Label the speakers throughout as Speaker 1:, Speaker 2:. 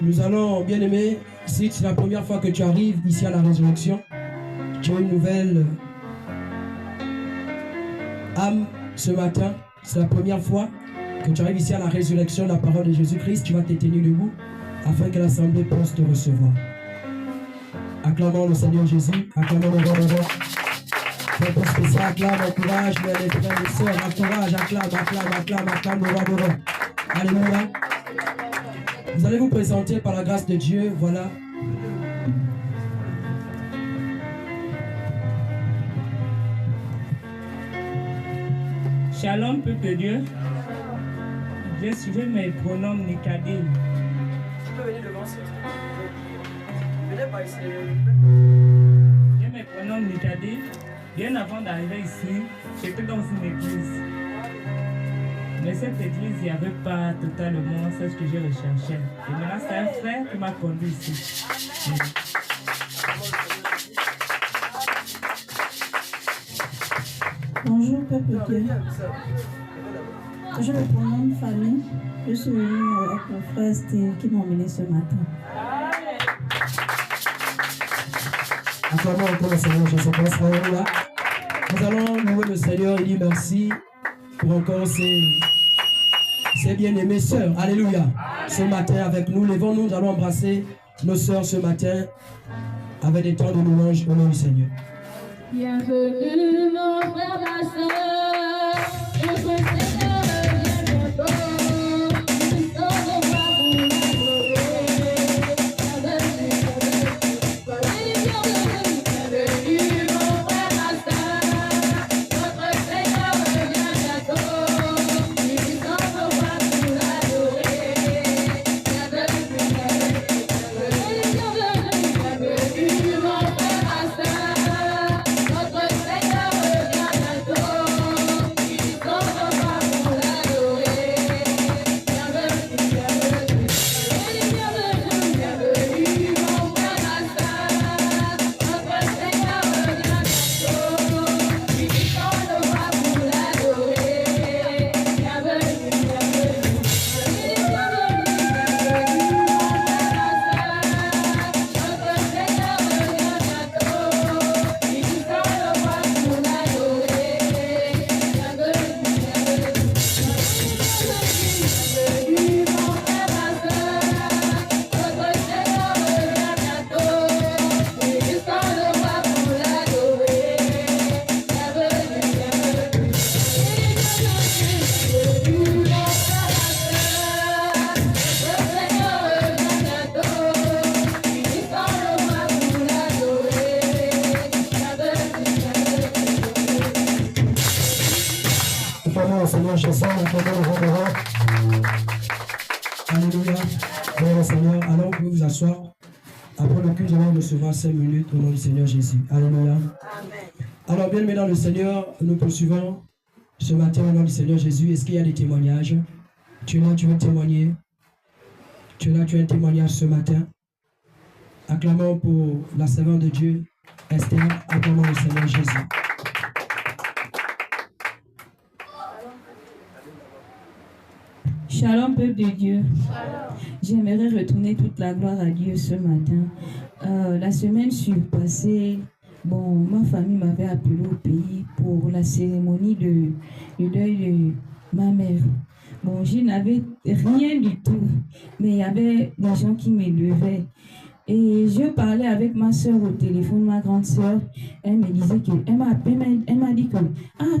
Speaker 1: Nous allons, bien aimé, si c'est la première fois que tu arrives ici à la résurrection, tu as une nouvelle âme ce matin. C'est la première fois que tu arrives ici à la résurrection de la parole de Jésus-Christ. Tu vas te tenir debout afin que l'assemblée puisse te recevoir. Acclamons le Seigneur Jésus, acclamons le roi. Très spécial, acclame, encourage, mes frères et sœurs, encourage, acclame le roi de roi. Alléluia. Vous allez vous présenter par la grâce de Dieu, voilà.
Speaker 2: Shalom, peuple de Dieu. Je me prénomme Nicadé.
Speaker 1: Tu peux venir devant, s'il te plaît. Venez par ici.
Speaker 2: Je me prénomme Nicadé. Bien avant d'arriver ici, j'étais dans une église. Mais cette église, il n'y avait pas totalement ce que je recherchais. Et maintenant, c'est un frère qui m'a conduit ici.
Speaker 3: Bonjour, peuple de Dieu. Je me prénomme Fanny. Je suis venue avec mon frère Steve qui m'ont emmené ce matin.
Speaker 1: Acclamons encore le Seigneur, je sais pas, là. Nous allons louer le Seigneur et dire merci pour encore ces bien-aimées sœurs. Alléluia. Ce matin avec nous, levons-nous, nous allons embrasser nos sœurs ce matin avec des temps de louange au nom du Seigneur.
Speaker 4: Bienvenue mon frère, ma soeur, notre Seigneur vient bientôt, nous sommes au roi pour l'adorer. Bienvenue mon frère, ma soeur, notre Seigneur vient bientôt, nous sommes au roi pour l'adorer. Bienvenue mon frère, ma soeur.
Speaker 1: Alléluia. Gloire au Seigneur. Alors, vous pouvez vous asseoir. Après le culte, nous allons recevoir 5 minutes au nom du Seigneur Jésus. Alléluia. Amen. Alors, bien aimés dans le Seigneur, nous poursuivons ce matin au nom du Seigneur Jésus. Est-ce qu'il y a des témoignages? Tu es là, tu veux témoigner? Tu es là, tu as un témoignage ce matin. Acclamons pour la servante de Dieu, Esther. Acclamons le Seigneur Jésus.
Speaker 3: Shalom, peuple de Dieu. J'aimerais retourner toute la gloire à Dieu ce matin. La semaine passée, ma famille m'avait appelé au pays pour la cérémonie de deuil de ma mère. Je n'avais rien du tout, mais il y avait des gens qui m'élevaient. Et je parlais avec ma soeur au téléphone, ma grande soeur. Elle me disait que, elle m'a dit que,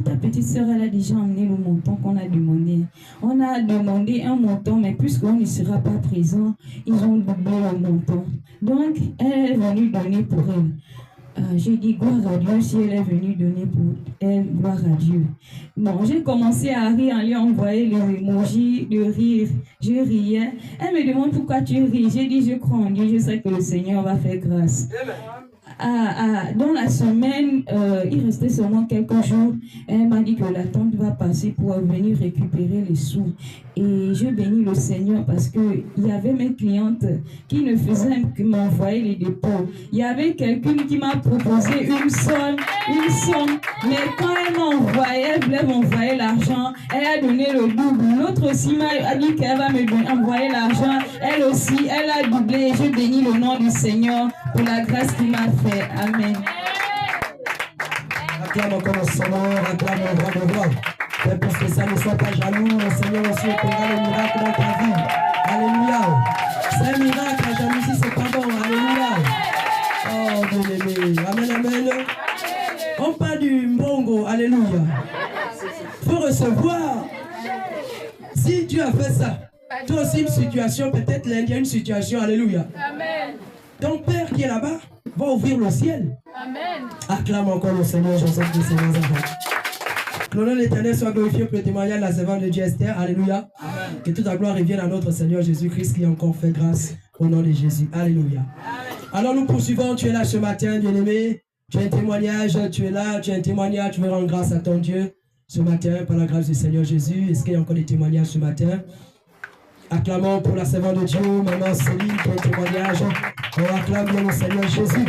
Speaker 3: ta petite soeur, elle a déjà emmené le montant qu'on a demandé. On a demandé un montant, mais puisqu'on ne sera pas présent, ils ont doublé le montant. Donc, elle est venue donner pour elle. J'ai dit gloire à Dieu, si elle est venue donner pour elle, gloire à Dieu. J'ai commencé à rire en lui envoyant les emojis de rire. Je riais. Elle me demande pourquoi tu ris. J'ai dit je crois en Dieu, je sais que le Seigneur va faire grâce. dans la semaine, il restait seulement quelques jours. Elle m'a dit que la tante va passer pour venir récupérer les sous. Et je bénis le Seigneur parce qu'il y avait mes clientes qui ne faisaient que m'envoyer les dépôts. Il y avait quelqu'une qui m'a proposé une somme. Mais quand elle elle voulait m'envoyer l'argent, elle a donné le double. L'autre aussi m'a dit qu'elle va me envoyer l'argent. Elle aussi, elle a doublé. Et je bénis le nom du Seigneur pour la grâce qu'il m'a fait. Amen.
Speaker 1: Acclame encore le Seigneur, acclame le roi de roi. Père, pour que ça ne soit pas jaloux, le Seigneur aussi opérera le miracle dans ta vie. Alléluia. C'est un miracle, la jalousie, c'est pas bon. Alléluia. Oh, bien-aimé. Amen, amen. On parle du mbongo. Alléluia. Il faut recevoir. Si Dieu a fait ça, toi aussi une situation, peut-être l'Inde, il y a une situation. Alléluia.
Speaker 4: Amen.
Speaker 1: Ton Père qui est là-bas va ouvrir le ciel.
Speaker 4: Amen.
Speaker 1: Acclame encore le Seigneur, Joseph de Nazareth. Que le nom de l'Éternel soit glorifié pour le témoignage de la servante de Dieu Esther. Alléluia. Amen. Que toute la gloire revienne à notre Seigneur Jésus-Christ qui a encore fait grâce au nom de Jésus. Alléluia. Amen. Alors nous poursuivons. Tu es là ce matin, bien-aimé. Tu as un témoignage, tu es là, tu as un témoignage. Tu veux rendre grâce à ton Dieu ce matin par la grâce du Seigneur Jésus. Est-ce qu'il y a encore des témoignages ce matin? Acclamons pour la servante de Dieu, maman Céline, pour le témoignage. On acclame bien le Seigneur Jésus.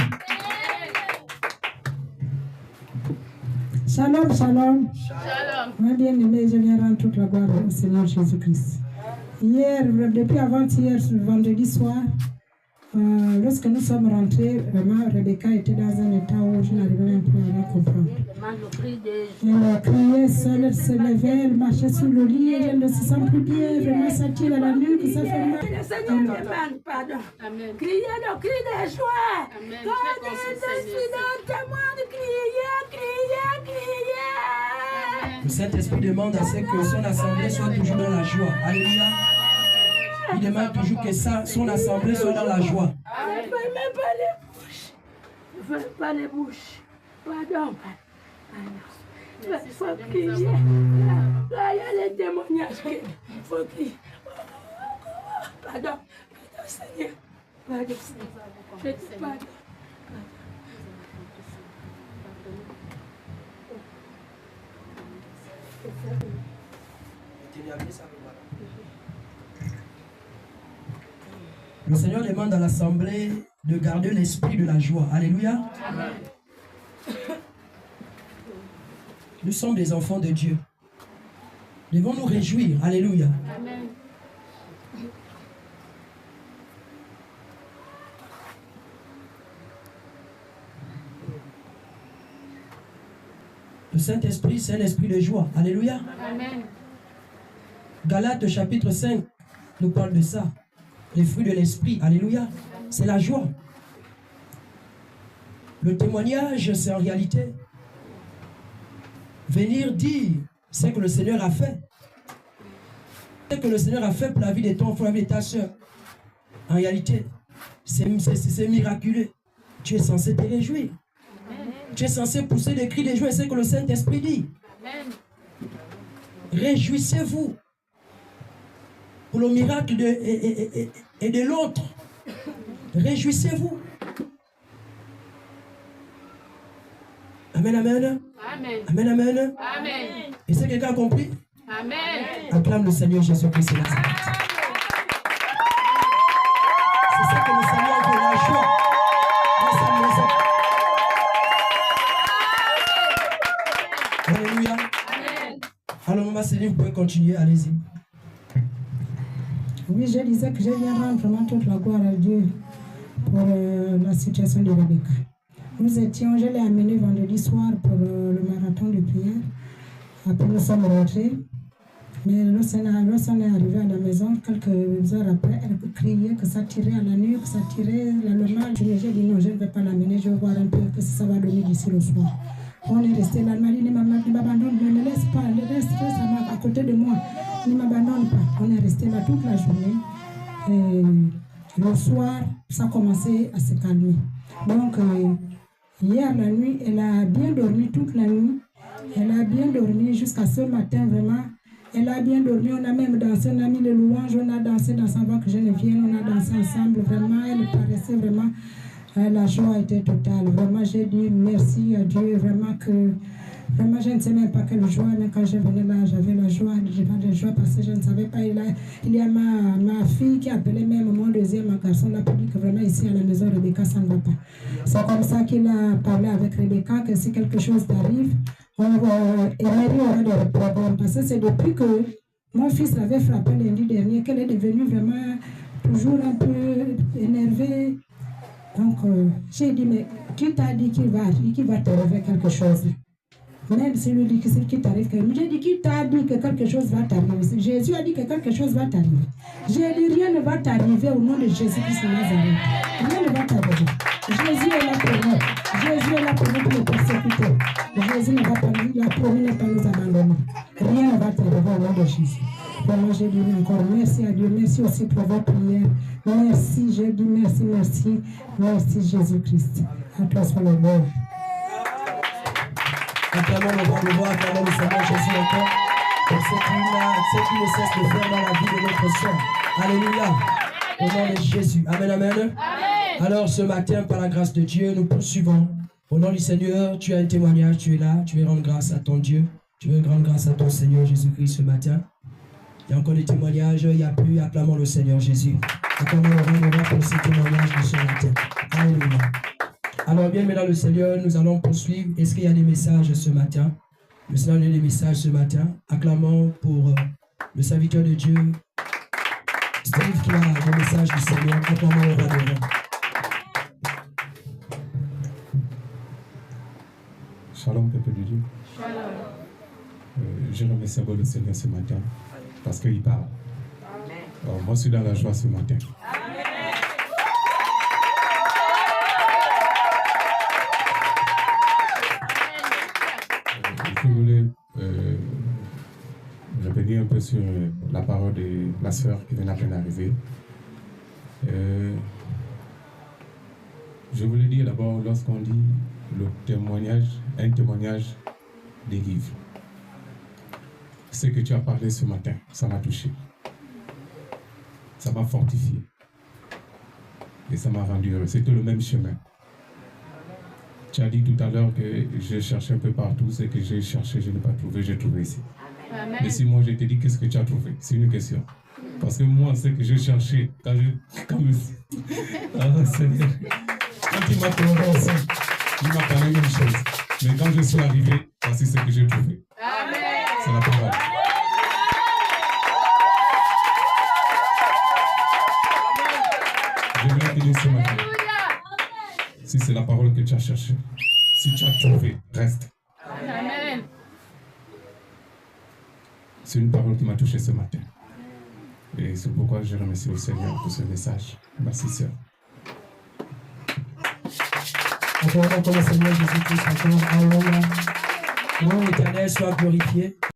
Speaker 5: Shalom, shalom.
Speaker 4: Shalom.
Speaker 5: Moi, bien aimé, je viens rendre toute la gloire au Seigneur Jésus-Christ. Hier, depuis avant-hier, vendredi soir, lorsque nous sommes rentrés, vraiment, Rebecca était dans un état où je n'arrivais même plus à rien comprendre. Elle criait seule, elle se levait, elle marchait sur le lit, elle ne se sent plus bien, vraiment, ça tire à la nuque, ça fait mal.
Speaker 6: Le Seigneur demande pardon.
Speaker 4: Amen.
Speaker 6: Criez le cri de joie.
Speaker 4: Amen.
Speaker 6: Quand je suis dans le témoin de crier.
Speaker 1: Le Saint-Esprit demande à ce que son assemblée soit toujours dans la joie. Alléluia. Il demande toujours que son assemblée soit dans la joie.
Speaker 6: Ne fermez pas les bouches. Ne fermez pas les bouches. Pardon. Il faut crier. Là, il y a les témoignages. Il faut crier. Pardon. Pardon, Seigneur. Pardon, Seigneur. Je te pardonne.
Speaker 1: Le Seigneur demande à l'assemblée de garder l'esprit de la joie. Alléluia. Amen. Nous sommes des enfants de Dieu. Devons nous réjouir. Alléluia.
Speaker 4: Amen.
Speaker 1: Le Saint-Esprit, c'est un esprit de joie. Alléluia.
Speaker 4: Amen.
Speaker 1: Galates chapitre 5 nous parle de ça. Les fruits de l'esprit. Alléluia. C'est la joie. Le témoignage, c'est en réalité venir dire ce que le Seigneur a fait. Ce que le Seigneur a fait pour la vie de ton frère et de ta soeur. En réalité, c'est miraculeux. Tu es censé te réjouir. Amen. Tu es censé pousser des cris de joie. C'est ce que le Saint-Esprit dit.
Speaker 4: Amen.
Speaker 1: Réjouissez-vous pour le miracle et de l'autre. Réjouissez-vous. Amen, amen.
Speaker 4: Amen.
Speaker 1: Amen, amen.
Speaker 4: Amen.
Speaker 1: Et c'est quelqu'un a compris?
Speaker 4: Amen.
Speaker 1: Acclame le Seigneur Jésus-Christ. C'est ça que le Seigneur veut, la joie dans sa maison. Alléluia.
Speaker 4: Amen.
Speaker 1: Alors, maman Céline, vous pouvez continuer, allez-y.
Speaker 5: Oui, je disais que je viens rendre vraiment toute la gloire à Dieu pour la situation de Rebecca. Je l'ai amené vendredi soir pour le marathon de prière. Après, nous sommes rentrés. Mais lorsqu'on est arrivé à la maison, quelques heures après, elle criait que ça tirait à la nuque, que ça tirait le mal. J'ai dit non, je ne vais pas l'amener, je vais voir un peu que ça va donner d'ici le soir. On est resté là, Marie ne m'abandonne, ne me laisse pas, reste à côté de moi, ne m'abandonne pas. On est resté là toute la journée. Et le soir, ça a commencé à se calmer. Donc, hier la nuit, elle a bien dormi toute la nuit. Elle a bien dormi jusqu'à ce matin, vraiment. Elle a bien dormi, on a même dansé, on a mis les louanges, on a dansé dans sa voix que je ne vienne, on a dansé ensemble, vraiment. Elle paraissait vraiment La joie était totale. Vraiment, j'ai dit merci à Dieu. Vraiment, je ne sais même pas quelle joie, mais quand je venais là, j'avais la joie. Je n'ai pas de joie parce que je ne savais pas. Il y a ma fille qui appelait même mon deuxième garçon là pour dire que vraiment ici à la maison, Rebecca, ça ne va pas. C'est comme ça qu'il a parlé avec Rebecca que si quelque chose t'arrive, Emery aura des problèmes. Parce que c'est depuis que mon fils l'avait frappé lundi dernier qu'elle est devenue vraiment toujours un peu énervée. Donc, j'ai dit, mais qui t'a dit qu'il va t'arriver quelque chose? Même si lui dit que c'est qui t'arrive quelque chose. J'ai dit, qui t'a dit que quelque chose va t'arriver? Jésus a dit que quelque chose va t'arriver. J'ai dit, rien ne va t'arriver au nom de Jésus-Christ de Nazareth. Rien ne va t'arriver. Jésus est là pour nous. Jésus est là pour nous, pour nous persécuter. Jésus ne va pas nous, il a promis ne pas nous abandonner. Rien ne va t'arriver au nom de Jésus. Vraiment, j'ai dit encore merci à Dieu. Merci aussi pour vos prières. Merci, j'ai dit merci, merci. Merci Jésus-Christ. À toi soit le gloire.
Speaker 1: Acclamons le roi, acclamons le Seigneur Jésus encore pour ce qu'il ne cesse de faire dans la vie de notre soeur. Alléluia. Au nom de Jésus. Amen, amen. Amen. Alors ce matin, par la grâce de Dieu, nous poursuivons. Au nom du Seigneur, tu as un témoignage, tu es là, tu veux rendre grâce à ton Dieu. Tu veux rendre grâce à ton Seigneur Jésus-Christ ce matin. Il y a encore des témoignages, il n'y a plus. Acclamons le Seigneur Jésus. Acclamons le roi pour ces témoignages de ce matin. Alléluia. Alors bien, mesdames le Seigneur, nous allons poursuivre. Est-ce qu'il y a des messages ce matin? Le Seigneur a des messages ce matin. Acclamons pour le serviteur de Dieu, Steve, qui a des messages du Seigneur. Acclamons le roi de roi.
Speaker 7: Shalom, peuple de Dieu. Je remercie le Seigneur ce matin parce qu'il parle. Alors, moi, je suis dans la joie ce matin. Je voulais revenir un peu sur la parole de la sœur qui vient à peine d'arriver. Je voulais dire d'abord, lorsqu'on dit le témoignage, un témoignage délivre. Ce que tu as parlé ce matin, ça m'a touché. Ça m'a fortifié. Et ça m'a rendu heureux. C'était le même chemin. Tu as dit tout à l'heure que j'ai cherché un peu partout. Ce que j'ai cherché, je n'ai pas trouvé, j'ai trouvé ici. Amen. Mais si moi je te dis qu'est-ce que tu as trouvé, c'est une question. Parce que moi, ce que j'ai cherché, quand Seigneur, quand il m'a trouvé aussi, il m'a parlé d'une chose. Mais quand je suis arrivé, voici ce que j'ai trouvé. Amen. C'est la parole. Je voulais te dire ce matin. Si c'est la parole que tu as cherchée, si tu as trouvé, reste. Amen. C'est une parole qui m'a touché ce matin. Et c'est pourquoi je remercie le Seigneur pour ce message. Merci, sœur.
Speaker 1: Encore le Seigneur Jésus-Christ, encore. Alléluia. Nom éternel soit glorifié.